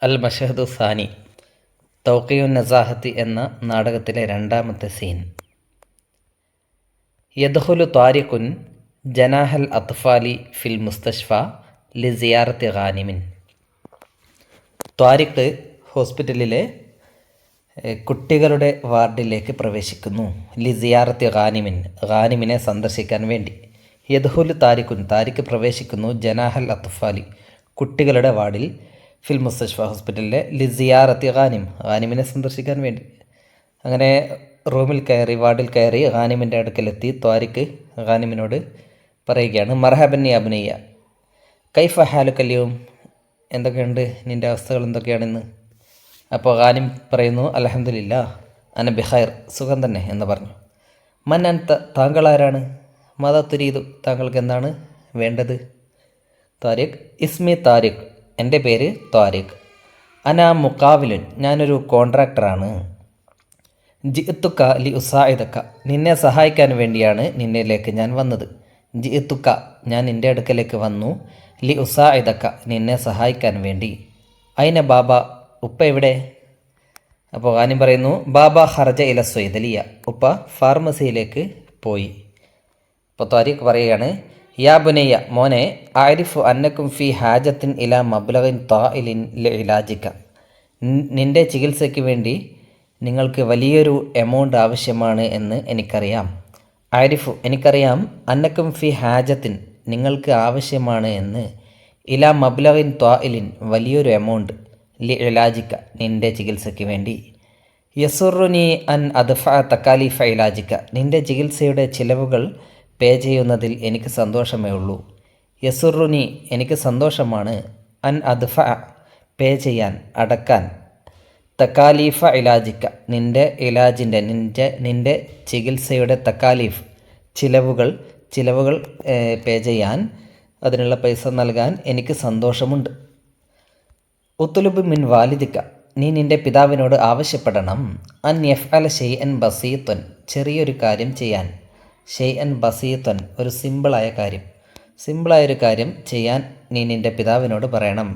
അൽ മഷഹദു സാനി തൗഖിയുൻ നസാഹത്തി എന്ന നാടകത്തിലെ രണ്ടാമത്തെ സീൻ. യദ്ഖുലു ത്വാരിഖുൻ ജനാഹൽ അത്ഫാലി ഫിൽ മുസ്തഷ്ഫ ലി സിയാറത്തി ഗാനിമിൻ. ത്വാരിഖ് ഹോസ്പിറ്റലിലെ കുട്ടികളുടെ വാർഡിലേക്ക് പ്രവേശിക്കുന്നു. ലി സിയാറത്തി ഗാനിമിൻ, ഗാനിമിനെ സന്ദർശിക്കാൻ വേണ്ടി. യദ്ഖുലു താരിഖുൻ, താരിഖ് പ്രവേശിക്കുന്നു. ജനാഹൽ അത്ഫാലി, കുട്ടികളുടെ വാർഡിൽ. ഫിൽ മുസ്തഷ്ഫ, ഹോസ്പിറ്റലിലെ. ലി സിയാറത്തി ഗാനിം, ഗാനിമിനെ സന്ദർശിക്കാൻ വേണ്ടി. അങ്ങനെ റൂമിൽ കയറി, വാർഡിൽ കയറി ഗാനിമിൻ്റെ അടുക്കലെത്തി ത്വാരിഖ് ഗാനിമിനോട് പറയുകയാണ്, മർഹബൻ യാ ബുനയ്യ, കൈഫ ഹാലുക്കല്യവും, എന്തൊക്കെയുണ്ട് നിൻ്റെ അവസ്ഥകൾ എന്തൊക്കെയാണെന്ന്. അപ്പോൾ ഗാനിം പറയുന്നു, അൽഹംദുലില്ലാ അന ബിഖൈർ, സുഖം തന്നെ എന്ന് പറഞ്ഞു. മൻ അൻത, താങ്കൾ ആരാണ്. മദാ തുരീദു, താങ്കൾക്ക് എന്താണ് വേണ്ടത്. താരിഖ്, ഇസ്മി താരിഖ്, എൻ്റെ പേര് ത്വാരിഖ്. അന മുക്കാവിലുൻ, ഞാനൊരു കോൺട്രാക്ടറാണ്. ജിഅത്തുക്ക ലി ഉസാഇദക്ക, നിന്നെ സഹായിക്കാൻ വേണ്ടിയാണ് നിന്നിലേക്ക് ഞാൻ വന്നത്. ജിഅത്തുക്ക, ഞാൻ നിൻ്റെ അടുക്കലേക്ക് വന്നു. ലി ഉസാഇദക്ക, നിന്നെ സഹായിക്കാൻ വേണ്ടി. അയിന ബാബ, ഉപ്പ എവിടെ. അപ്പോൾ ഗാനിം പറയുന്നു, ബാബ ഖറജ ഇല സ്വൈദലിയ, ഉപ്പ ഫാർമസിയിലേക്ക് പോയി. അപ്പോൾ ത്വാരിഖ് പറയുകയാണ്, യാ ബുനയ്യ, മോനെ, ആരിഫു അന്നക്കും ഫി ഹാജത്തിൻ ഇല മബ്ലഗിൻ ത്വാഇലിൻ ലി ഇലാജിക്ക, നിൻ്റെ ചികിത്സയ്ക്ക് വേണ്ടി നിങ്ങൾക്ക് വലിയൊരു എമൗണ്ട് ആവശ്യമാണ് എന്ന് എനിക്കറിയാം. ആരിഫു, എനിക്കറിയാം. അന്നക്കും ഫി ഹാജത്തിൻ, നിങ്ങൾക്ക് ആവശ്യമാണ് എന്ന്. ഇല മബ്ലഗിൻ ത്വാഇലിൻ, വലിയൊരു എമൗണ്ട്. ലി ഇലാജിക്ക, നിൻ്റെ ചികിത്സയ്ക്ക് വേണ്ടി. യസുറുനി അൻ അദ്ഫ തക്കാലിഫ ഇലാജിക്ക, നിൻ്റെ ചികിത്സയുടെ ചിലവുകൾ പേ ചെയ്യുന്നതിൽ എനിക്ക് സന്തോഷമേ ഉള്ളൂ. യസുറുനി, എനിക്ക് സന്തോഷമാണ്. അൻ അദ്ഫ, പേ ചെയ്യാൻ, അടക്കാൻ. തക്കാലീഫ ഇലാജിക്ക, നിൻ്റെ ഇലാജിൻ്റെ, നിൻ്റെ ചികിത്സയുടെ തക്കാലീഫ്, ചിലവുകൾ പേ ചെയ്യാൻ, അതിനുള്ള പൈസ നൽകാൻ എനിക്ക് സന്തോഷമുണ്ട്. ഉത്തുലുബ് മിൻ വാലിദിക്ക, നീ നിൻ്റെ പിതാവിനോട് ആവശ്യപ്പെടണം. അൻ യഫ്അല ഷൈഅൻ ബസീത്തൻ, ചെറിയൊരു കാര്യം ചെയ്യാൻ. ഷൈഅൻ ബസീത്തൻ, ഒരു സിമ്പിളായൊരു കാര്യം ചെയ്യാൻ നീ നിൻ്റെ പിതാവിനോട് പറയണം.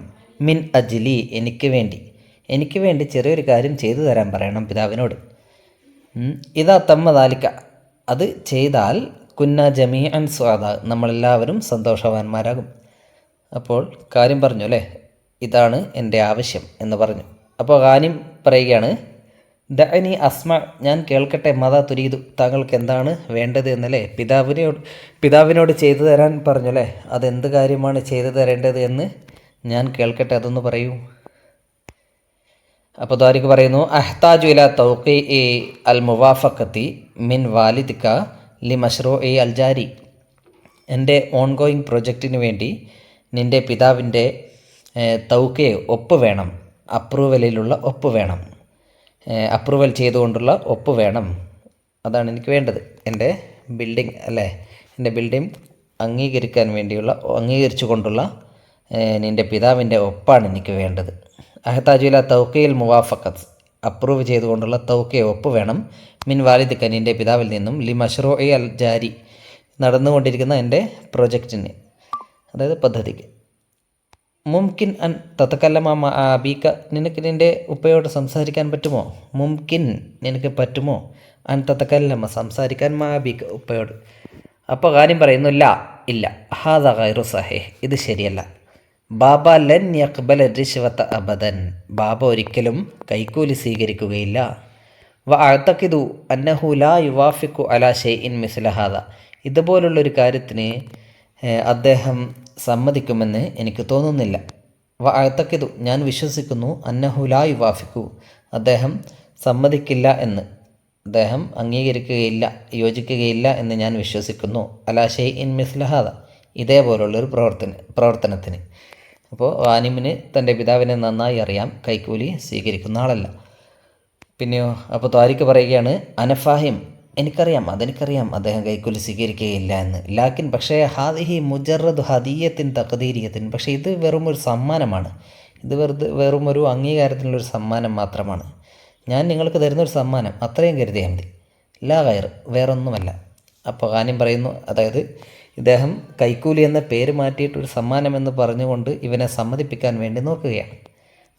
മിൻ അജ്ലി, എനിക്ക് വേണ്ടി ചെറിയൊരു കാര്യം ചെയ്തു തരാൻ പറയണം പിതാവിനോട്. ഇതാ തമ്മ ദാലിക്ക, അത് ചെയ്താൽ കുന്ന ജമീഅൻ സ്വാദ, നമ്മളെല്ലാവരും സന്തോഷവാന്മാരാകും. അപ്പോൾ കാര്യം പറഞ്ഞു അല്ലേ, ഇതാണ് എൻ്റെ ആവശ്യം എന്ന് പറഞ്ഞു. അപ്പോൾ ഗാനിം പറയുകയാണ്, ദഅനി അസ്മ, ഞാൻ കേൾക്കട്ടെ. മദാ തുരീദു, താങ്കൾക്ക് എന്താണ് വേണ്ടത് എന്നല്ലേ പിതാവിനോട് ചെയ്തു തരാൻ പറഞ്ഞല്ലേ, അതെന്ത് കാര്യമാണ് ചെയ്തു തരേണ്ടത് എന്ന് ഞാൻ കേൾക്കട്ടെ, അതൊന്ന് പറയൂ. അപ്പോൾ ത്വാരിഖ് പറയുന്നു, അഹ്താജു ഇല തൗഖീഇ അൽ മുവാഫഖത്തി മിൻ വാലിദിക ലി മശ്റൂഇ അൽ ജാരി, എൻ്റെ ഓൺഗോയിങ് പ്രൊജക്റ്റിന് വേണ്ടി നിൻ്റെ പിതാവിൻ്റെ തൗഖീ, ഒപ്പ് വേണം. അപ്രൂവലിലുള്ള ഒപ്പ് വേണം. അപ്രൂവൽ ചെയ്തുകൊണ്ടുള്ള ഒപ്പ് വേണം. അതാണ് എനിക്ക് വേണ്ടത്. എൻ്റെ ബിൽഡിംഗ് അല്ലേ, എൻ്റെ ബിൽഡിംഗ് അംഗീകരിച്ചു കൊണ്ടുള്ള നിൻ്റെ പിതാവിൻ്റെ ഒപ്പാണ് എനിക്ക് വേണ്ടത്. അഹ്താജുല തൗഖീൽ മുവാഫഖത്ത്, അപ്രൂവ് ചെയ്തുകൊണ്ടുള്ള തൗഖീ, ഒപ്പ് വേണം. മിൻ വാലിദിക, നിൻ്റെ പിതാവിൽ നിന്നും. ലി മശ്റൂഇ അൽ ജാരി, നടന്നുകൊണ്ടിരിക്കുന്ന എൻ്റെ പ്രൊജക്റ്റിന്, അതായത് പദ്ധതിക്ക്. മുംകിൻ അൻ തതകല്ലമ മഅ അബീക, നിനക്ക് നിൻ്റെ ഉപ്പയോട് സംസാരിക്കാൻ പറ്റുമോ. മുംകിൻ, നിനക്ക് പറ്റുമോ. അൻ തതകല്ലമ, സംസാരിക്കാൻ, മഅ അബീക, ഉപ്പയോട്. അപ്പോൾ ഗാനിം പറയുന്നു, ലാ, ഇല്ല. ഹാദ ഗൈറു സഹീഹ്, ഇത് ശരിയല്ല. ബാബ ലൻ യഖ്ബല റിശ്വത അബദൻ, ബാബ ഒരിക്കലും കൈക്കൂലി സ്വീകരിക്കുകയില്ല. വ അഅ്തഖിദു അന്നഹു ലാ യുവാഫിഖു അലാ ഷൈഇൻ മിസ്ല ഹാദ, ഇതുപോലുള്ളൊരു കാര്യത്തിന് അദ്ദേഹം സമ്മതിക്കുമെന്ന് എനിക്ക് തോന്നുന്നില്ല. വ അഅ്തഖിദു, ഞാൻ വിശ്വസിക്കുന്നു. അന്നഹു ലാ യുവാഫിഖു, അദ്ദേഹം സമ്മതിക്കില്ല എന്ന്, അദ്ദേഹം അംഗീകരിക്കുകയില്ല, യോജിക്കുകയില്ല എന്ന് ഞാൻ വിശ്വസിക്കുന്നു. അലാ ഷൈഇൻ മിസ്ല ഹാദ, ഇതേപോലുള്ളൊരു പ്രവർത്തനത്തിന്. അപ്പോൾ ഗാനിമിന് തൻ്റെ പിതാവിനെ നന്നായി അറിയാം, കൈക്കൂലി സ്വീകരിക്കുന്ന ആളല്ല. പിന്നെയോ, അപ്പോൾ ത്വാരിഖ് പറയുകയാണ്, അനഫാഹിം, അതെനിക്കറിയാം അദ്ദേഹം കൈക്കൂലി സ്വീകരിക്കുകയില്ല എന്ന്. ലാക്കിൻ, പക്ഷേ, ഹാദിഹി മുജറദ് ഹദിയത്തിൻ തഖദീരിയത്തിൻ, പക്ഷേ ഇത് വെറും ഒരു സമ്മാനമാണ്. ഇത് വെറും ഒരു അംഗീകാരത്തിനുള്ളൊരു സമ്മാനം മാത്രമാണ്. ഞാൻ നിങ്ങൾക്ക് തരുന്നൊരു സമ്മാനം, അത്രയും കരുതിയാൽ മതി. ലാ ഗൈർ, വേറൊന്നുമല്ല. അപ്പോൾ ഗാനിം പറയുന്നു, അതായത് ഇദ്ദേഹം കൈക്കൂലി എന്ന പേര് മാറ്റിയിട്ട് ഒരു സമ്മാനം എന്ന് പറഞ്ഞുകൊണ്ട് ഇവനെ സമ്മതിപ്പിക്കാൻ വേണ്ടി നോക്കുകയാണ്.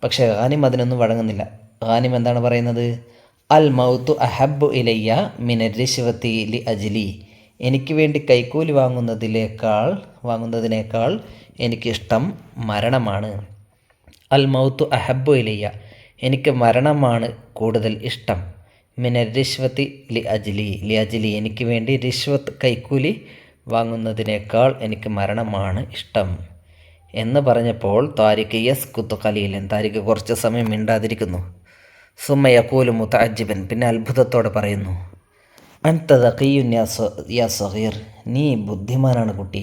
പക്ഷേ ഖാനിം അതിനൊന്നും വഴങ്ങുന്നില്ല. ഖാനിം എന്താണ് പറയുന്നത്? അൽ മൗത്തു അഹബ്ബു ഇലയ്യ മിനർ റിശ്വത്തി ലി അജ്ലി. എനിക്ക് വേണ്ടി കൈക്കൂലി വാങ്ങുന്നതിനേക്കാൾ എനിക്കിഷ്ടം മരണമാണ്. അൽ മൗത്തു അഹബ്ബു ഇലയ്യ, എനിക്ക് മരണമാണ് കൂടുതൽ ഇഷ്ടം. മിനർ റിശ്വത്തി ലി അജ്ലി, എനിക്ക് വേണ്ടി റിശ്വത്ത് കൈക്കൂലി വാങ്ങുന്നതിനേക്കാൾ എനിക്ക് മരണമാണ് ഇഷ്ടം എന്ന് പറഞ്ഞപ്പോൾ താരിഖ് യസ്കുത്തു ഖലീലൻ, താരിഖ് കുറച്ച് സമയം മിണ്ടാതിരിക്കുന്നു. സുമ്മ യഖൂലു മുതഅജ്ജിബൻ, പിന്നെ അത്ഭുതത്തോടെ പറയുന്നു, അൻത ദഖിയ്യുൻ യാ സഗീർ, നീ ബുദ്ധിമാനാണ് കുട്ടി.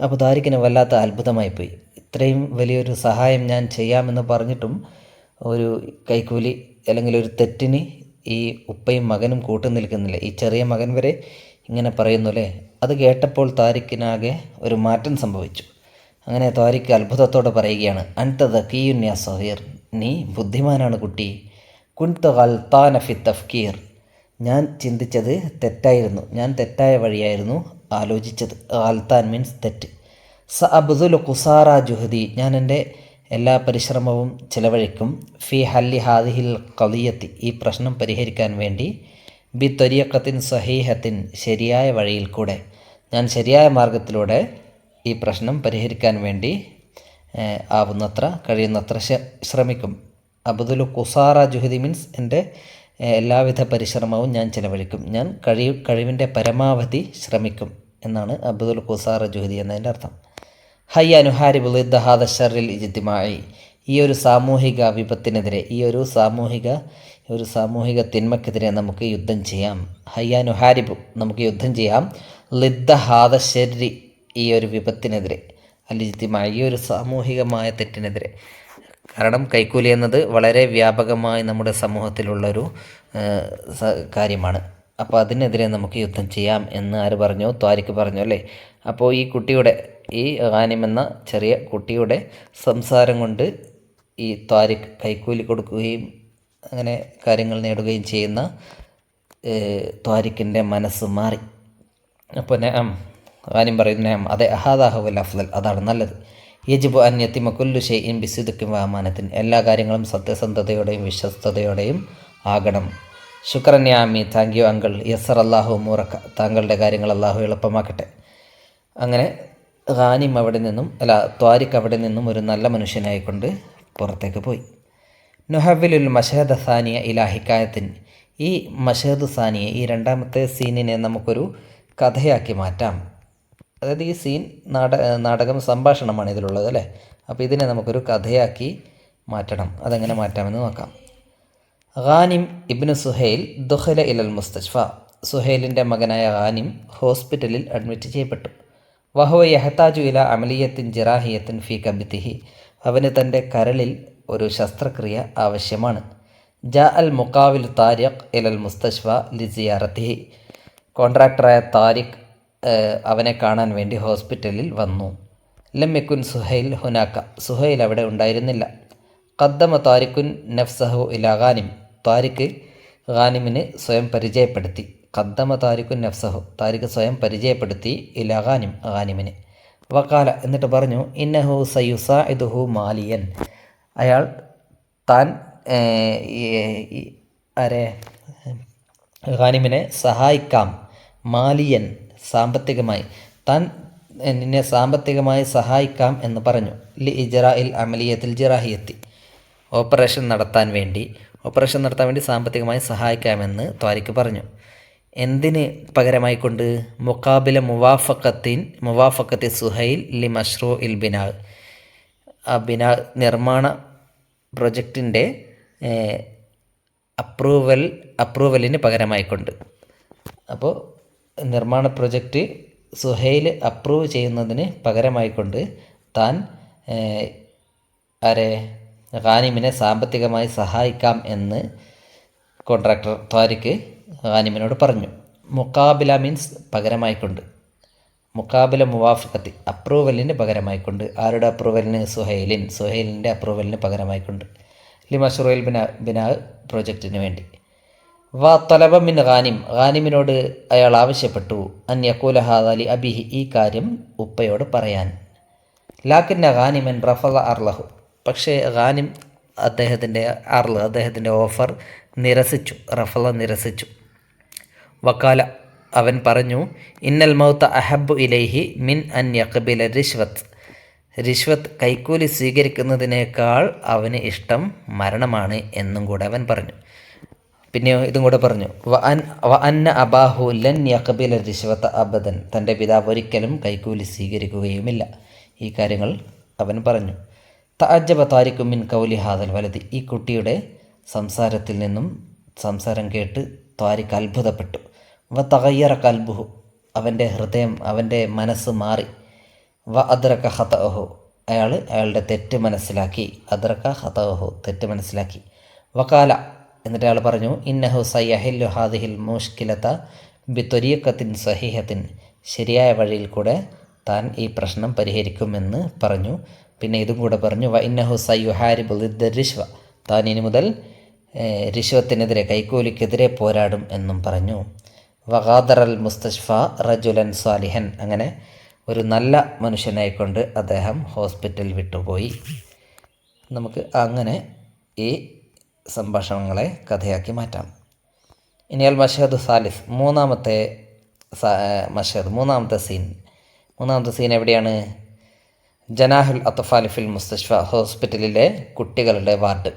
അപ്പോൾ താരിഖിന് വല്ലാത്ത അത്ഭുതമായിപ്പോയി. ഇത്രയും വലിയൊരു സഹായം ഞാൻ ചെയ്യാമെന്ന് പറഞ്ഞിട്ടും ഒരു കൈക്കൂലി അല്ലെങ്കിൽ ഒരു തെറ്റിന് ഈ ഉപ്പയും മകനും കൂട്ടു നിൽക്കുന്നില്ല. ഈ ചെറിയ മകൻ വരെ ഇങ്ങനെ പറയുന്നു അല്ലേ. അത് കേട്ടപ്പോൾ താരിഖിനാകെ ഒരു മാറ്റം സംഭവിച്ചു. അങ്ങനെ താരിഖ് അത്ഭുതത്തോടെ പറയുകയാണ്, അൻത ദഖിയ്യുൻ യാ സഗീർ, നീ ബുദ്ധിമാനാണ് കുട്ടി. കുൻതു ഗൽതാന ഫി തഫ്കീർ, ഞാൻ ചിന്തിച്ചത് തെറ്റായിരുന്നു, ഞാൻ തെറ്റായ വഴിയായിരുന്നു ആലോചിച്ചത്. ഗൽതാൻ മീൻസ് തെറ്റ്. സ അബ്ദുൽ ഖുസാറ ജുഹദി, ഞാൻ എൻ്റെ എല്ലാ പരിശ്രമവും ചിലവഴിക്കും. ഫി ഹല്ലി ഹാദിഹിൽ ഖളിയത്തി, ഈ പ്രശ്നം പരിഹരിക്കാൻ വേണ്ടി. ബി ത്വരീഖത്തിൻ സഹീഹത്തിൻ, ശരിയായ വഴിയിൽ കൂടെ, ഞാൻ ശരിയായ മാർഗത്തിലൂടെ ഈ പ്രശ്നം പരിഹരിക്കാൻ വേണ്ടി ആവുന്നത്ര കഴിയുന്നത്ര ശ്രമിക്കും. അബ്ദുൽ ഖുസാറ ജുഹദി മീൻസ് എൻ്റെ എല്ലാവിധ പരിശ്രമവും ഞാൻ ചിലവഴിക്കും, ഞാൻ കഴിവിൻ്റെ പരമാവധി ശ്രമിക്കും എന്നാണ് അബ്ദുൽ ഖുസാറ ജുഹദി എന്നതിൻ്റെ അർത്ഥം. ഹയ്യ നുഹാരിബു ളിദ്ദ ഹാദ ഷർറിൽ ഇജ്തിമാഇ, ഈ ഒരു സാമൂഹിക വിപത്തിനെതിരെ, ഈ ഒരു സാമൂഹിക തിന്മക്കെതിരെ നമുക്ക് യുദ്ധം ചെയ്യാം. ഹയ്യ നുഹാരിബു, നമുക്ക് യുദ്ധം ചെയ്യാം. ളിദ്ദ ഹാദ ഷർരി, ഈ ഒരു വിപത്തിനെതിരെ. അൽ ഇജ്തിമാഇ, ഈ ഒരു സാമൂഹികമായ തെറ്റിനെതിരെ. കാരണം കൈക്കൂലി എന്നത് വളരെ വ്യാപകമായി നമ്മുടെ സമൂഹത്തിലുള്ളൊരു കാര്യമാണ്. അപ്പോൾ അതിനെതിരെ നമുക്ക് യുദ്ധം ചെയ്യാം എന്ന് ആര് പറഞ്ഞു? താരിഖ് പറഞ്ഞു അല്ലേ. അപ്പോൾ ഈ കുട്ടിയുടെ, ഈ ഖാനിം എന്ന ചെറിയ കുട്ടിയുടെ സംസാരം കൊണ്ട് ഈ താരിഖ് കൈക്കൂലി കൊടുക്കുകയും അങ്ങനെ കാര്യങ്ങൾ നേടുകയും ചെയ്യുന്ന താരിഖിൻ്റെ മനസ്സ് മാറി. അപ്പോൾ ഖാനിം പറയുന്നു, അതെ, അഹാദാഹുൽ അഫ്ളൽ, അതാണ് നല്ലത്. യജിബു അൻ യത്തിമ കുല്ലു ഷൈഇൻ ബിസിദ്ഖിൻ വ അമാനത്തിൻ, എല്ലാ കാര്യങ്ങളും സത്യസന്ധതയോടെയും വിശ്വസ്തയോടെയും ആകണം. ശുക്രൻ യാ അമ്മി, താങ്ക് യു അങ്കിൾ. യസ്സർ അല്ലാഹു ഉമൂറക, താങ്കളുടെ കാര്യങ്ങൾ അള്ളാഹു എളുപ്പമാക്കട്ടെ. അങ്ങനെ ഖാനിം താരിഖ് അവിടെ നിന്നും ഒരു നല്ല മനുഷ്യനായിക്കൊണ്ട് പുറത്തേക്ക് പോയി. നുഹവ്വിലുൽ മഷഹദ സാനിയ ഇലാ ഹിക്കായത്തിൻ, ഈ മഷഹദ് സാനിയെ, ഈ രണ്ടാമത്തെ സീനിനെ നമുക്കൊരു കഥയാക്കി മാറ്റാം. അതായത് ഈ സീൻ നാടകം സംഭാഷണമാണ് ഇതിലുള്ളത് അല്ലേ. അപ്പോൾ ഇതിനെ നമുക്കൊരു കഥയാക്കി മാറ്റണം. അതെങ്ങനെ മാറ്റാമെന്ന് നോക്കാം. ഖാനിം ഇബ്നു സുഹൈൽ ദുഖല ഇലൽ മുസ്തഷ്ഫ, സുഹൈലിൻ്റെ മകനായ ഖാനിം ഹോസ്പിറ്റലിൽ അഡ്മിറ്റ് ചെയ്യപ്പെട്ടു. വഹുവ യഹ്താജു ഇല അമലിയത്തിൻ ജിറാഹിയത്തിൻ ഫി കബിത്തിഹി, അവന് തൻ്റെ കരളിൽ ഒരു ശസ്ത്രക്രിയ ആവശ്യമാണ്. ജാ അൽ മുഖാവിൽ താരിഖ് ഇലൽ മുസ്തഷ്ഫ ലി സിയാറത്തിഹി, കോൺട്രാക്ടറായ താരിഖ് അവനെ കാണാൻ വേണ്ടി ഹോസ്പിറ്റലിൽ വന്നു. ലം യകുൻ സുഹൈൽ ഹുനാക്ക, സുഹൈൽ അവിടെ ഉണ്ടായിരുന്നില്ല. ഖദ്ദമ താരിഖുൻ നഫ്സഹു ഇലാ ഖാനിം, താരിഖ് ഖാനിമിന് സ്വയം പരിചയപ്പെടുത്തി. ഖദ്ദമ താരിഖുൻ നഫ്സഹു, താരിഖ് സ്വയം പരിചയപ്പെടുത്തി ഇലാ ഖാനിം, ഖാനിമിന്. വഖാല, എന്നിട്ട് പറഞ്ഞു, ഇന്നഹു സയുസാഇദുഹു മാലിയൻ, അയാൾ താൻ ഖാനിമിനെ സഹായിക്കാം. മാലിയൻ, സാമ്പത്തികമായി, താൻ നിന്നെ സാമ്പത്തികമായി സഹായിക്കാം എന്ന് പറഞ്ഞു. ലി ഇജ്റാഇൽ അമലിയത്തിൽ ജിറാഹിയത്തി, ഓപ്പറേഷൻ നടത്താൻ വേണ്ടി സാമ്പത്തികമായി സഹായിക്കാമെന്ന് താരിഖ് പറഞ്ഞു. എന്തിന് പകരമായിക്കൊണ്ട്? മുഖാബില മുവാഫക്കത്തി സുഹൈൽ ലി മഷ്റൂ ഇൽ ബിനാ, ആ നിർമ്മാണ പ്രൊജക്റ്റിൻ്റെ അപ്രൂവലിന് പകരമായിക്കൊണ്ട്. അപ്പോൾ നിർമ്മാണ പ്രൊജക്റ്റ് സുഹൈൽ അപ്രൂവ് ചെയ്യുന്നതിന് പകരമായിക്കൊണ്ട് താൻ ഖാനിമിനെ സാമ്പത്തികമായി സഹായിക്കാം എന്ന് കോൺട്രാക്ടർ താരിഖ് ഖാനിമിനോട് പറഞ്ഞു. മുക്കാബില മീൻസ് പകരമായിക്കൊണ്ട്, മുക്കാബില മുവാഫക്കത്തി അപ്രൂവലിന് പകരമായിക്കൊണ്ട്. ആരുടെ അപ്രൂവലിന്? സുഹൈലിൻ്റെ അപ്രൂവലിന് പകരമായിക്കൊണ്ട്. ലി മഷ്റൂഇൽ ബിനാ പ്രൊജക്റ്റിന് വേണ്ടി. വ തലബ മിൻ ഖാനിമിനോട് അയാൾ ആവശ്യപ്പെട്ടു, അൻ യഖൂല ഹാദാ ലി അബിഹി, ഈ കാര്യം ഉപ്പയോട് പറയാൻ. ലാക്കിന്ന ഖാനിമൻ റഫള അർലഹു, പക്ഷേ ഖാനിം അദ്ദേഹത്തിൻ്റെ ഓഫർ നിരസിച്ചു. റഫള നിരസിച്ചു. വക്കാല അവൻ പറഞ്ഞു, ഇന്നൽ മൗത്ത അഹബ്ബു ഇലൈഹി മിൻ അൻ യഖ്ബില റിഷ്വത്ത് കൈക്കൂലി സ്വീകരിക്കുന്നതിനേക്കാൾ അവന് ഇഷ്ടം മരണമാണ് എന്നും കൂടെ അവൻ പറഞ്ഞു. പിന്നെ ഇതും കൂടെ പറഞ്ഞു, വ അന്ന അബാഹു ലൻ യഖ്ബില റിഷ്വത്ത് അബദൻ, തൻ്റെ പിതാവ് ഒരിക്കലും കൈക്കൂലി സ്വീകരിക്കുകയുമില്ല. ഈ കാര്യങ്ങൾ അവൻ പറഞ്ഞു. തഅജ്ജബ താരിഖു മിൻ കൗലി ഹാദൽ വലതി, ഈ കുട്ടിയുടെ സംസാരത്തിൽ നിന്നും സംസാരം കേട്ട് താരിഖ് അത്ഭുതപ്പെട്ടു. വ തഗയ്യറ കൽബുഹു, അവൻ്റെ ഹൃദയം, അവൻ്റെ മനസ്സ് മാറി. വ അദ്റക ഖതഅഹു, അയാളുടെ തെറ്റ് മനസ്സിലാക്കി. അദ്റക ഖതഅഹു, തെറ്റ് മനസ്സിലാക്കി. വകാല, എന്നിട്ട് അയാൾ പറഞ്ഞു, ഇന്നഹു സയഹില്ലു ഹാദിഹിൽ മുഷ്കിലത ബിത്വരീഖത്തിൻ സഹീഹത്തിൻ, ശരിയായ വഴിയിൽ കൂടെ താൻ ഈ പ്രശ്നം പരിഹരിക്കുമെന്ന് പറഞ്ഞു. പിന്നെ ഇതും കൂടെ പറഞ്ഞു, വ ഇന്നഹു സയുഹാരിബു ലിദ്ദ റിഷ്വ, താൻ ഇനി മുതൽ റിഷ്വത്തിനെതിരെ, കൈക്കൂലിക്കെതിരെ പോരാടും എന്നും പറഞ്ഞു. വഗാദറൽ മുസ്തഷ്ഫ റജുലൻ സാലിഹൻ, അങ്ങനെ ഒരു നല്ല മനുഷ്യനായിക്കൊണ്ട് അദ്ദേഹം ഹോസ്പിറ്റൽ വിട്ടുപോയി. നമുക്ക് അങ്ങനെ ഈ സംഭാഷണങ്ങളെ കഥയാക്കി മാറ്റാം. ഇനി അൽ മഷഹദ് സാലിസ്, മൂന്നാമത്തെ മഷഹദ്, മൂന്നാമത്തെ സീൻ എവിടെയാണ്? ജനാഹുൽ അത്ഫാൽ ഫിൽ മുസ്തഷ്ഫ, ഹോസ്പിറ്റലിലെ കുട്ടികളുടെ വാർഡ്.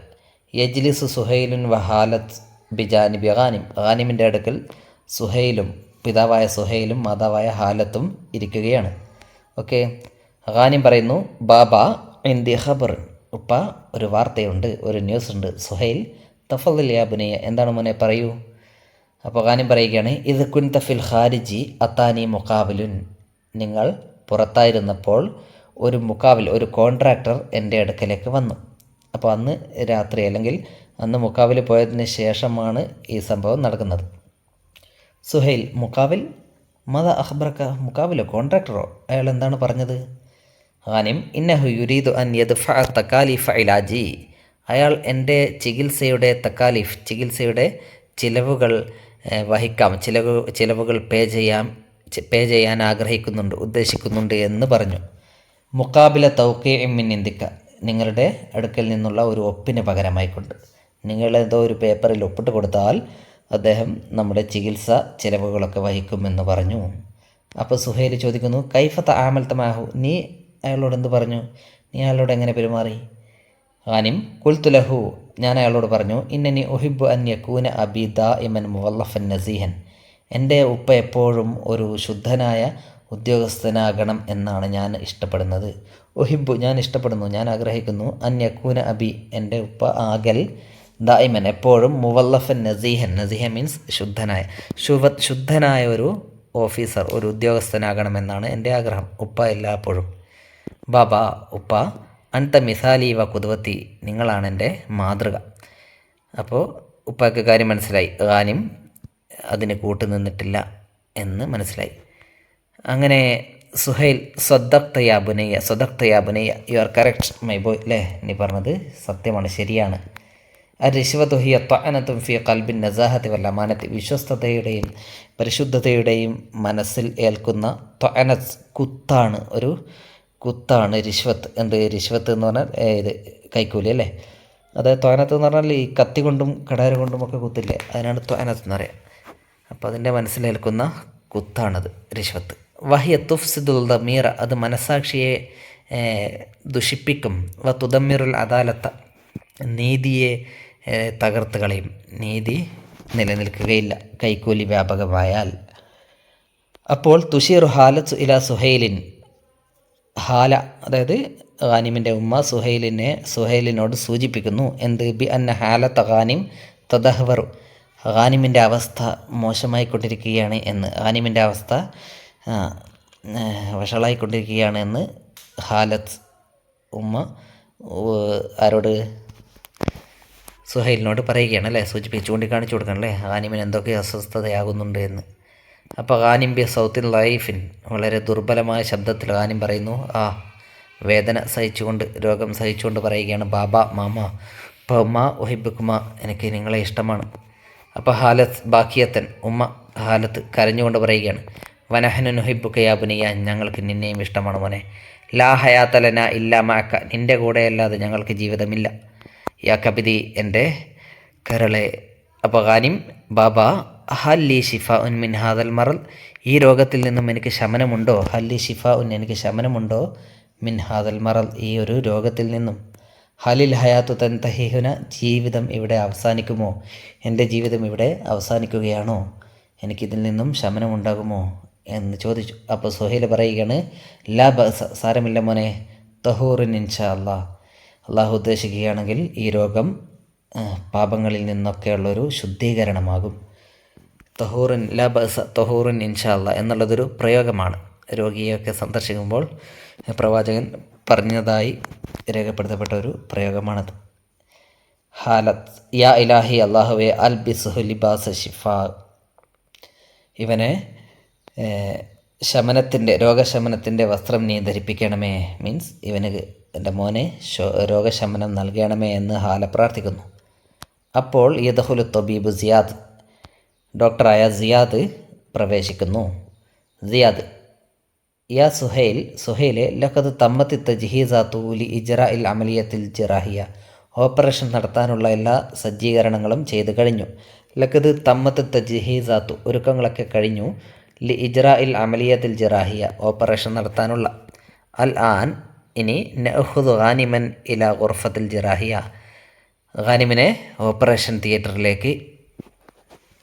യജ്ലിസു സുഹൈലുൻ വഹാലത്ത് ബിജാനിബി ഗാനിം, ഗാനിമിൻ്റെ അടുക്കൽ സുഹൈലും, പിതാവായ സുഹൈലും മാതാവായ ഹാലത്തും ഇരിക്കുകയാണ്. ഓക്കെ, ഗാനിം പറയുന്നു, ബാബ ഇന്ദി ഖബർ, ഉപ്പ ഒരു വാർത്തയുണ്ട്, ഒരു ന്യൂസ് ഉണ്ട്. സുഹൈൽ തഫദ്ദൽ യാ ബുനയ്യ, എന്താണ് മോനെ പറയൂ. അപ്പോൾ ഗാനിം പറയുകയാണ്, ഇത് കുൻത ഫിൽ ഖാരിജി അത്താനി മുഖാബിലുൻ, നിങ്ങൾ പുറത്തായിരുന്നപ്പോൾ ഒരു കോൺട്രാക്ടർ എൻ്റെ അടുക്കലേക്ക് വന്നു. അപ്പോൾ അന്ന് രാത്രി, അല്ലെങ്കിൽ അന്ന് മുക്കാവിൽ പോയതിന് ശേഷമാണ് ഈ സംഭവം നടക്കുന്നത്. സുഹൈൽ, മുക്കാവിൽ മത അഖ്ബറക്ക, മുക്കാവിലോ, കോൺട്രാക്ടറോ, അയാൾ എന്താണ് പറഞ്ഞത്? ഗാനിം, ഇന്നഹു യുരീദു അൻ യദ്ഫഅ തകാലിഫ ഇലാജി, അയാൾ എൻ്റെ ചികിത്സയുടെ ചിലവുകൾ വഹിക്കാം, ചിലവുകൾ പേ ചെയ്യാൻ ഉദ്ദേശിക്കുന്നുണ്ട് എന്ന് പറഞ്ഞു. മുക്കാബില തൗഖീഇ മിൻ ഇന്ദിക, നിങ്ങളുടെ അടുക്കൽ നിന്നുള്ള ഒരു ഒപ്പിന് പകരമായിക്കൊണ്ട്, നിങ്ങളെന്തോ ഒരു പേപ്പറിൽ ഒപ്പിട്ട് കൊടുത്താൽ അദ്ദേഹം നമ്മുടെ ചികിത്സ ചിലവുകളൊക്കെ വഹിക്കുമെന്ന് പറഞ്ഞു. അപ്പോൾ സുഹൈൽ ചോദിക്കുന്നു, കൈഫത്ത ആമൽത്തമാഹു, നീ അയാളോട് എന്ത് പറഞ്ഞു? നീ അയാളോട് എങ്ങനെ പെരുമാറി? ഗാനിം, കുൽത്തുലഹു, ഞാൻ അയാളോട് പറഞ്ഞു, ഇന്നനി ഉഹിബ്ബു അൻ യകൂന അബി ദാഇമൻ മുവല്ലഫൻ നസീഹൻ, എൻ്റെ ഉപ്പ എപ്പോഴും ഒരു ശുദ്ധനായ ഉദ്യോഗസ്ഥനാകണം എന്നാണ് ഞാൻ ഇഷ്ടപ്പെടുന്നത്. ഉഹിബ്ബു, ഞാൻ ഇഷ്ടപ്പെടുന്നു, ഞാൻ ആഗ്രഹിക്കുന്നു, അൻ യകൂന അബി, എൻ്റെ ഉപ്പ ആകൽ, ദായിമൻ എപ്പോഴും, മുവല്ലഫൻ നസീഹൻ, നസീഹ മീൻസ് ശുദ്ധനായ ഒരു ഓഫീസർ, ഒരു ഉദ്യോഗസ്ഥനാകണമെന്നാണ് എൻ്റെ ആഗ്രഹം. ഉപ്പ എല്ലായ്പ്പോഴും. ബാബ, ഉപ്പ, അൻത മിസാലി വ കുതുവത്തി, നിങ്ങളാണ് എൻ്റെ മാതൃക. അപ്പോൾ ഉപ്പയ്ക്ക് കാര്യം മനസ്സിലായി. ഗാനിം അതിന് കൂട്ടുനിന്നിട്ടില്ല എന്ന് മനസ്സിലായി. അങ്ങനെ സുഹൈൽ, സ്വദഖ്ത യാ ബുനയ്യ, you are correct my boy, അല്ലേ, നീ പറഞ്ഞത് സത്യമാണ്, ശരിയാണ്. അരിശ്വത്തു ഹിയ ത്വഅനത്തുൻ ഫി ഖൽബിൻ നസാഹത്തി വൽ അമാനത്തി, വിശ്വസ്തതയുടെയും പരിശുദ്ധതയുടെയും മനസ്സിൽ ഏൽക്കുന്ന ത്വഅനത്ത്, കുത്താണ്, ഒരു കുത്താണ് റിശ്വത്ത്. റിശ്വത്ത് എന്ന് പറഞ്ഞാൽ ഇത് കൈക്കൂലി അല്ലേ. അത് ത്വഅനത്ത് എന്ന് പറഞ്ഞാൽ ഈ കത്തി കൊണ്ടും കടാര കൊണ്ടുമൊക്കെ കുത്തില്ലേ, അതിനാണ് ത്വഅനത്ത് എന്ന് പറയുക. അപ്പോൾ അതിൻ്റെ മനസ്സിലേൽക്കുന്ന കുത്താണത് റിശ്വത്ത്. വഹിയ തുഫ്സിദുൽ ദമീറ, അത് മനസാക്ഷിയെ ദുഷിപ്പിക്കും. വ തുദമ്മിറുൽ അദാലത്ത, നീതിയെ തകർത്ത് കളയും, നീതി നിലനിൽക്കുകയില്ല കൈക്കൂലി വ്യാപകമായാൽ. അപ്പോൾ തുഷീറു ഹാലത്ത് ഇല സുഹൈലിൻ, ഹാല അതായത് ഗാനിമിൻ്റെ ഉമ്മ സുഹൈലിനോട് സൂചിപ്പിക്കുന്നു, എന്ത്? ബി അന്ന ഹാലത്ത ഗാനിം തദഹ്വറു, ഗാനിമിൻ്റെ അവസ്ഥ മോശമായിക്കൊണ്ടിരിക്കുകയാണ് എന്ന്, ഗാനിമിൻ്റെ അവസ്ഥ വഷളായിക്കൊണ്ടിരിക്കുകയാണ് എന്ന് ഹാലത്ത് ഉമ്മ ആരോട്? സുഹൈലിനോട് പറയുകയാണ് അല്ലേ, ചൂണ്ടിക്കാണിച്ചു കൊടുക്കണം അല്ലേ, ഗാനിമിന് എന്തൊക്കെ അസ്വസ്ഥതയാകുന്നുണ്ട് എന്ന്. അപ്പോൾ ഗാനിം ബി സൗത്തിൻ ലൈഫിൻ, വളരെ ദുർബലമായ ശബ്ദത്തിൽ ഗാനിം പറയുന്നു, വേദന സഹിച്ചുകൊണ്ട്, രോഗം സഹിച്ചുകൊണ്ട് പറയുകയാണ്, ബാബ, മാമ, ഉമ്മ, ഒഹിബുക്കുമ, എനിക്ക് നിങ്ങളെ ഇഷ്ടമാണ്. അപ്പോൾ ഹാലത്ത് ബാക്കിയത്തൻ, ഉമ്മ ഹാലത്ത് കരഞ്ഞുകൊണ്ട് പറയുകയാണ്, വനഹനു നുഹിബുക യാ ബുനയ്യ, ഞങ്ങൾക്ക് നിന്നെയും ഇഷ്ടമാണ് മോനെ. ലാ ഹയാത്തലന ഇല്ലാ മഅക, നിൻ്റെ കൂടെ അല്ലാതെ ഞങ്ങൾക്ക് ജീവിതമില്ല. യാ കബിദി എൻ്റെ കരളെ. അപ്പോൾ ഖാനിം ബാബ ഹല്ലി ഷിഫ ഉൻ മിൻ ഹാദൽ മറൽ, ഈ രോഗത്തിൽ നിന്നും എനിക്ക് ശമനമുണ്ടോ? ഹല്ലി ഷിഫ ഉൻ, എനിക്ക് ശമനമുണ്ടോ? മിൻ ഹാദൽ മറൽ, ഈ ഒരു രോഗത്തിൽ നിന്നും. ഹലിൽ ഹയാത്തു തൻതഹിഹുന, ജീവിതം ഇവിടെ അവസാനിക്കുമോ? എൻ്റെ ജീവിതം ഇവിടെ അവസാനിക്കുകയാണോ? എനിക്കിതിൽ നിന്നും ശമനമുണ്ടാകുമോ എന്ന് ചോദിച്ചു. അപ്പോൾ സുഹൈൽ പറയുകയാണ്, ലാ ബഅസ, സാരമില്ല മോനെ, തഹൂറിൻ ഇൻഷാ അല്ലാ, അള്ളാഹു ഉദ്ദേശിക്കുകയാണെങ്കിൽ ഈ രോഗം പാപങ്ങളിൽ നിന്നൊക്കെയുള്ളൊരു ശുദ്ധീകരണമാകും. തഹൂറിൻ ലാ ബഅസ തഹൂറിൻ ഇൻഷാ അല്ലാ എന്നുള്ളതൊരു പ്രയോഗമാണ്. രോഗിയൊക്കെ സന്ദർശിക്കുമ്പോൾ പ്രവാചകൻ പറഞ്ഞതായി രേഖപ്പെടുത്തപ്പെട്ട ഒരു പ്രയോഗമാണത്. ഹാലത്ത് യാ ഇലാഹി, അള്ളാഹുവെ അൽബിസുഹു ലിബാസ ഷിഫാ, ഇവനെ ശമനത്തിൻ്റെ, രോഗശമനത്തിൻ്റെ വസ്ത്രം നീ ധരിപ്പിക്കണമേ. മീൻസ് ഇവന്, എൻ്റെ മോനെ രോഗശമനം നൽകണമേ എന്ന് ഹാല പ്രാർത്ഥിക്കുന്നു. അപ്പോൾ യദ്ഖുലു തബീബ് സിയാദ്, ഡോക്ടറായ സിയാദ് പ്രവേശിക്കുന്നു. സിയാദ്, യാ സുഹൈൽ, സുഹൈലെ ലഖദ് തമ്മത്തി തജ്ഹീസാത്തു ലി ഇജ്റാഇൽ അമലിയത്തിൽ ജിറാഹിയ, ഓപ്പറേഷൻ നടത്താനുള്ള എല്ലാ സജ്ജീകരണങ്ങളും ചെയ്തു കഴിഞ്ഞു. ലഖദ് തമ്മത്ത് തജ്ഹീസാത്തു, ഒരുക്കങ്ങളൊക്കെ കഴിഞ്ഞു. ലി ഇജ്റാഇൽ അമലിയത്തിൽ ജിറാഹിയ, ഓപ്പറേഷൻ നടത്താനുള്ള. അൽ ആൻ, ഇനി നഅഖുദു ഖാനിമൻ ഇലാ ഗുർഫത്തിൽ ജിറാഹിയ, ഖാനിമിനെ ഓപ്പറേഷൻ തിയേറ്ററിലേക്ക്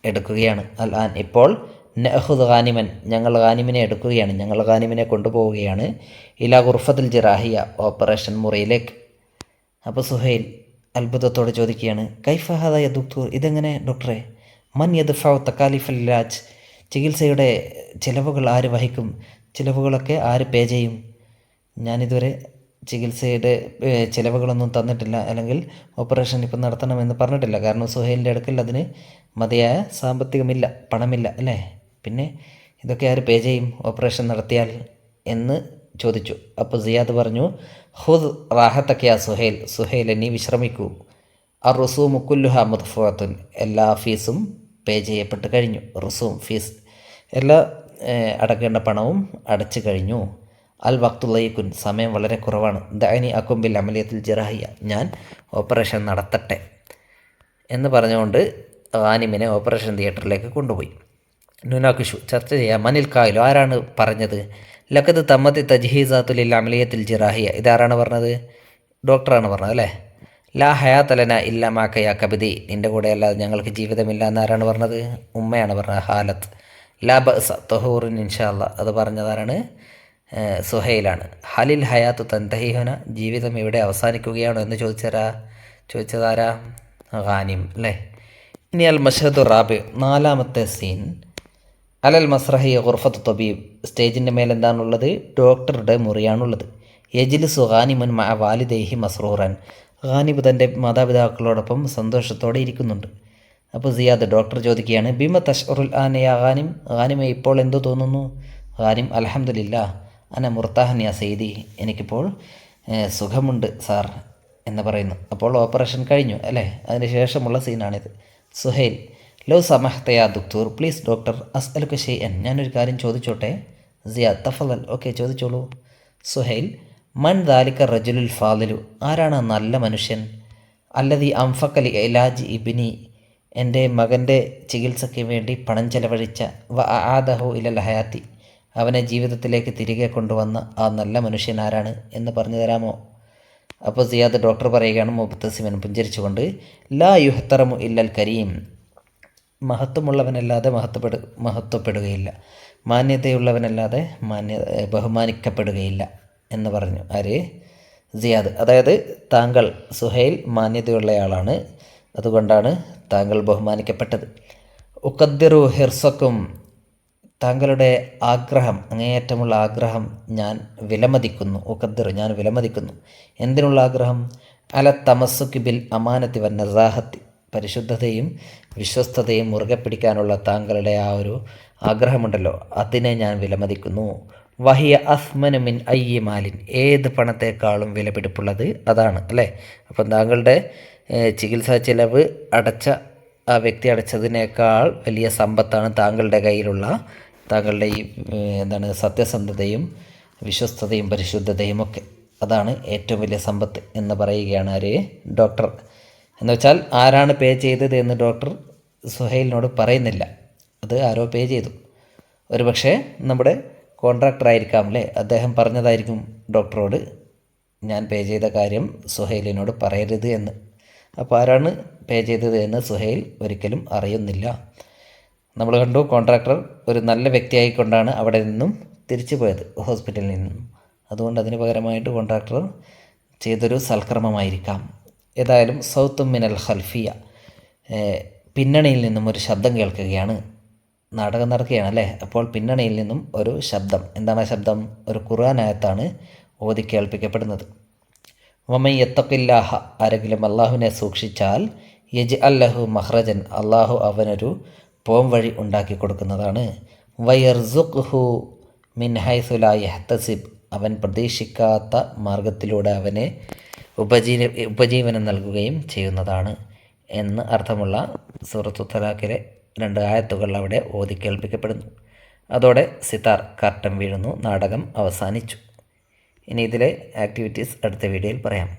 എടുക്കുകയാണ്. അൽ ആൻ, ഇപ്പോൾ. നഅഖുദു ഖാനിമൻ, ഞങ്ങൾ ഖാനിമിനെ എടുക്കുകയാണ്, ഞങ്ങൾ ഖാനിമിനെ കൊണ്ടുപോവുകയാണ്. ഇലാ ഗുർഫത്തിൽ ജിറാഹിയ, ഓപ്പറേഷൻ മുറിയിലേക്ക്. അപ്പോൾ സുഹൈൽ അത്ഭുതത്തോടെ ചോദിക്കുകയാണ്, കൈഫ ഹാദാ യാ ദക്തൂർ, ഇതെങ്ങനെ ഡോക്ടറെ? മൻ യദ്ഫഉ തകാലിഫൽ ഇലാജ്, ചികിത്സയുടെ ചിലവുകൾ ആര് വഹിക്കും? ചിലവുകളൊക്കെ ആര് പേ ചെയ്യും? ഞാനിതുവരെ ചികിത്സയുടെ ചിലവുകളൊന്നും തന്നിട്ടില്ല, അല്ലെങ്കിൽ ഓപ്പറേഷൻ ഇപ്പം നടത്തണമെന്ന് പറഞ്ഞിട്ടില്ല. കാരണം സുഹൈലിൻ്റെ അടുക്കൽ അതിന് മതിയായ സാമ്പത്തികമില്ല, പണമില്ല അല്ലേ. പിന്നെ ഇതൊക്കെ ആര് പേ ചെയ്യും ഓപ്പറേഷൻ നടത്തിയാൽ എന്ന് ചോദിച്ചു. അപ്പോൾ സിയാദ് പറഞ്ഞു, ഹുദ് റാഹത്തക്കയാ സുഹൈൽ, സുഹൈൽ നീ വിശ്രമിക്കൂ. റുസൂമു കുല്ലുഹ മുദ്ഫുഅത്തുൻ, എല്ലാ ഫീസും പേ ചെയ്യപ്പെട്ട് കഴിഞ്ഞു. റുസൂം, ഫീസ്, എല്ലാ അടക്കേണ്ട പണവും അടച്ചു കഴിഞ്ഞു. അൽ വക്തുല്ലയിക്കുൻ, സമയം വളരെ കുറവാണ്. ദഅനി അക്കുംബിൽ അമലിയത്തിൽ ജിറാഹിയ, ഞാൻ ഓപ്പറേഷൻ നടത്തട്ടെ എന്ന് പറഞ്ഞുകൊണ്ട് ഖാനിമിനെ ഓപ്പറേഷൻ തിയേറ്ററിലേക്ക് കൊണ്ടുപോയി. നുനാഖിഷു, ചർച്ച ചെയ്യാം. മനിൽ കായലു, ആരാണ് പറഞ്ഞത്? ലഖദ് തമ്മത്തി തജ്ഹീസാത്തുലിൽ അമലിയത്തിൽ ജിറാഹിയ, ഇതാരാണ് പറഞ്ഞത്? ഡോക്ടറാണ് പറഞ്ഞത് അല്ലേ. ലാ ഹയാത്തലന ഇല്ല മാക്കയാ കബിദി, നിൻ്റെ കൂടെ അല്ലാതെ ഞങ്ങൾക്ക് ജീവിതമില്ല എന്നാരാണ് പറഞ്ഞത്? ഉമ്മയാണ് പറഞ്ഞത്. ഹാലത്ത് ലാ ബഅസ തഹൂറിൻ ഇൻഷാ അല്ലാ, അത് പറഞ്ഞതാരാണ്? സുഹൈലാണ്. ഹലിൽ ഹയാത്തു തൻതഹിഹുന, ജീവിതം ഇവിടെ അവസാനിക്കുകയാണോ എന്ന് ചോദിച്ചതാരാ? ഖാനിം അല്ലേ. ഇനി അൽ മഷഹദു റാബി, നാലാമത്തെ സീൻ. അലൽ മസ്രഹി ഗുർഫത്തു തബീബ്, സ്റ്റേജിൻ്റെ മേലെന്താണുള്ളത്? ഡോക്ടറുടെ മുറിയാണുള്ളത്. യജ്ലിസു ഖാനിമുൻ മഅ വാലിദൈഹി മസ്റൂറൻ, ഖാനിബ് തൻ്റെ മാതാപിതാക്കളോടൊപ്പം സന്തോഷത്തോടെ ഇരിക്കുന്നുണ്ട്. അപ്പോൾ സിയാദ്, ഡോക്ടർ ചോദിക്കുകയാണ്, ബിമ തഷ്ഉറുൽ ആന യാ ഖാനിം, ഖാനിമെ ഇപ്പോൾ എന്തു തോന്നുന്നു? ഖാനിം, അൽഹംദുലില്ലാ അന മുർത്താഹൻ യാ സയ്യിദി, എനിക്കിപ്പോൾ സുഖമുണ്ട് സാർ എന്ന് പറയുന്നു. അപ്പോൾ ഓപ്പറേഷൻ കഴിഞ്ഞു അല്ലേ, അതിന് ശേഷമുള്ള സീനാണിത്. സുഹൈൽ, ലോ സമഹ്തയാ ദുക്തൂർ, പ്ലീസ് ഡോക്ടർ, അസ്അലുക ഷൈഅൻ, ഞാനൊരു കാര്യം ചോദിച്ചോട്ടെ? സിയാദ്, തഫദൽ, ഓക്കെ ചോദിച്ചോളൂ. സുഹൈൽ, മൻ ദാലിക റജുലുൽ ഫാദിലു, ആരാണ് നല്ല മനുഷ്യൻ? അല്ലദീ അംഫഖലി ഇലാജ് ഇബ്നി, എൻ്റെ മകൻ്റെ ചികിത്സയ്ക്ക് വേണ്ടി പണം ചെലവഴിച്ച, വ ആദഹു ഇലൽ ഹയാത്തി, അവനെ ജീവിതത്തിലേക്ക് തിരികെ കൊണ്ടുവന്ന ആ നല്ല മനുഷ്യൻ ആരാണ് എന്ന് പറഞ്ഞു തരാമോ? അപ്പോൾ സിയാദ്, ഡോക്ടർ പറയുകയാണ് മുബ്തസിമൻ, പുഞ്ചരിച്ചുകൊണ്ട്, ലാ യുഹ്തറമു ഇല്ലൽ കരീം, മഹത്വമുള്ളവനല്ലാതെ മഹത്വപ്പെടുകയില്ല, മാന്യതയുള്ളവനല്ലാതെ ബഹുമാനിക്കപ്പെടുകയില്ല എന്ന് പറഞ്ഞു. ആര്? സിയാദ്. അതായത് താങ്കൾ സുഹൈൽ മാന്യതയുള്ളയാളാണ്, അതുകൊണ്ടാണ് താങ്കൾ ബഹുമാനിക്കപ്പെട്ടത്. ഉഖദ്ദിറു ഹിർസക്കും, താങ്കളുടെ ആഗ്രഹം, അങ്ങേയറ്റമുള്ള ആഗ്രഹം ഞാൻ വിലമതിക്കുന്നു. ഉഖദ്ദിർ, ഞാൻ വിലമതിക്കുന്നു. എന്തിനുള്ള ആഗ്രഹം? അല തമസ്സുകി ബിൽ അമാനത്തി വൻ നസാഹത്തി, പരിശുദ്ധതയും വിശ്വസ്തതയും മുറുകെ പിടിക്കാനുള്ള താങ്കളുടെ ആ ഒരു ആഗ്രഹമുണ്ടല്ലോ, അതിനെ ഞാൻ വിലമതിക്കുന്നു. വഹിയ അസ്മനു മിൻ അയ്യി മാലിൻ, ഏത് പണത്തേക്കാളും വിലപിടിപ്പുള്ളത് അതാണ് അല്ലേ. അപ്പം താങ്കളുടെ ചികിത്സാ ചിലവ് അടച്ച ആ വ്യക്തി അടച്ചതിനേക്കാൾ വലിയ സമ്പത്താണ് താങ്കളുടെ കയ്യിലുള്ള താങ്കളുടെ ഈ സത്യസന്ധതയും വിശ്വസ്തതയും പരിശുദ്ധതയും ഒക്കെ, അതാണ് ഏറ്റവും വലിയ സമ്പത്ത് എന്ന് പറയുകയാണ് ആര്? ഡോക്ടർ എന്നുവെച്ചാൽ ആരാണ് പേ ചെയ്തത് എന്ന് ഡോക്ടർ സുഹൈലിനോട് പറയുന്നില്ല. അത് ആരോ പേ ചെയ്തു. ഒരുപക്ഷെ നമ്മുടെ കോൺട്രാക്ടർ ആയിരിക്കാം അല്ലേ, അദ്ദേഹം പറഞ്ഞതായിരിക്കും ഡോക്ടറോട് ഞാൻ പേ ചെയ്ത കാര്യം സുഹൈലിനോട് പറയരുത് എന്ന്. അപ്പോൾ ആരാണ് പേ ചെയ്തത് എന്ന് സുഹൈൽ ഒരിക്കലും അറിയുന്നില്ല. നമ്മൾ കണ്ടു, കോൺട്രാക്ടർ ഒരു നല്ല വ്യക്തിയായിക്കൊണ്ടാണ് അവിടെ നിന്നും തിരിച്ചു പോയത്, ഹോസ്പിറ്റലിൽ നിന്നും. അതുകൊണ്ട് അതിന് പകരമായിട്ട് കോൺട്രാക്ടർ ചെയ്തൊരു സൽക്കർമ്മമായിരിക്കാം. ഏതായാലും സൗത്ത് മിനൽ ഖൽഫിയ, പിന്നണിയിൽ നിന്നും ഒരു ശബ്ദം കേൾക്കുകയാണ്. നാടകം നടക്കുകയാണ് അല്ലേ. അപ്പോൾ പിന്നണിയിൽ നിന്നും ഒരു ശബ്ദം. എന്താണ് ആ ശബ്ദം? ഒരു ഖുർആൻ ആയത്താണ് ഓതി കേൾപ്പിക്കപ്പെടുന്നത്. വമൻ യത്തഖില്ലാഹ, ആരെങ്കിലും അള്ളാഹുവിനെ സൂക്ഷിച്ചാൽ, യജ്അൽ ലഹു മഖ്റജൻ, അള്ളാഹു അവനൊരു പോം വഴി ഉണ്ടാക്കി കൊടുക്കുന്നതാണ്. വയർസുഖ്ഹു മിൻ ഹൈസു ലാ യഹ്തസിബ്, അവൻ പ്രതീക്ഷിക്കാത്ത മാർഗത്തിലൂടെ അവനെ ഉപജീവനം നൽകുകയും ചെയ്യുന്നതാണ് എന്ന് അർത്ഥമുള്ള സൂറത്തു തലാഖിലെ 2 ആയത്തുകൾ അവിടെ ഓതി കേൾപ്പിക്കപ്പെടുന്നു. അതോടെ സിതാർ കർട്ടൻ വീഴുന്നു, നാടകം അവസാനിച്ചു. ഇനി ഇതിലെ ആക്ടിവിറ്റീസ് അടുത്ത വീഡിയോയിൽ പറയാം.